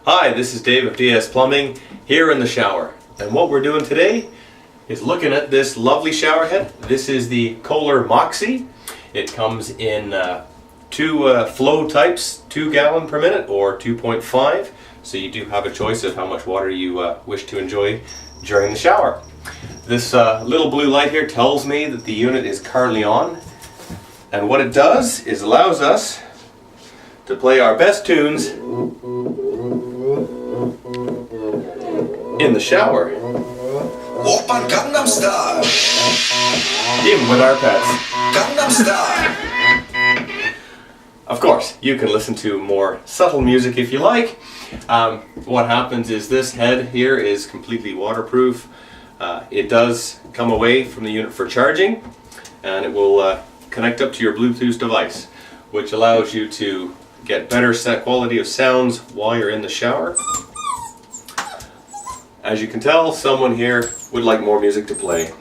Hi, this is Dave of DS Plumbing here in the shower. And what we're doing today is looking at this lovely shower head. This is the Kohler Moxie. It comes in two flow types, 2 gallon per minute or 2.5. So you do have a choice of how much water you wish to enjoy during the shower. This little blue light here tells me that the unit is currently on. And what it does is allows us to play our best tunes in the shower. Oppan Gangnam Style. Even with our pets. Gangnam Style. Of course, you can listen to more subtle music if you like. What happens is this head here is completely waterproof. It does come away from the unit for charging, and it will connect up to your Bluetooth device, which allows you to get better quality of sounds while you're in the shower. As you can tell, someone here would like more music to play.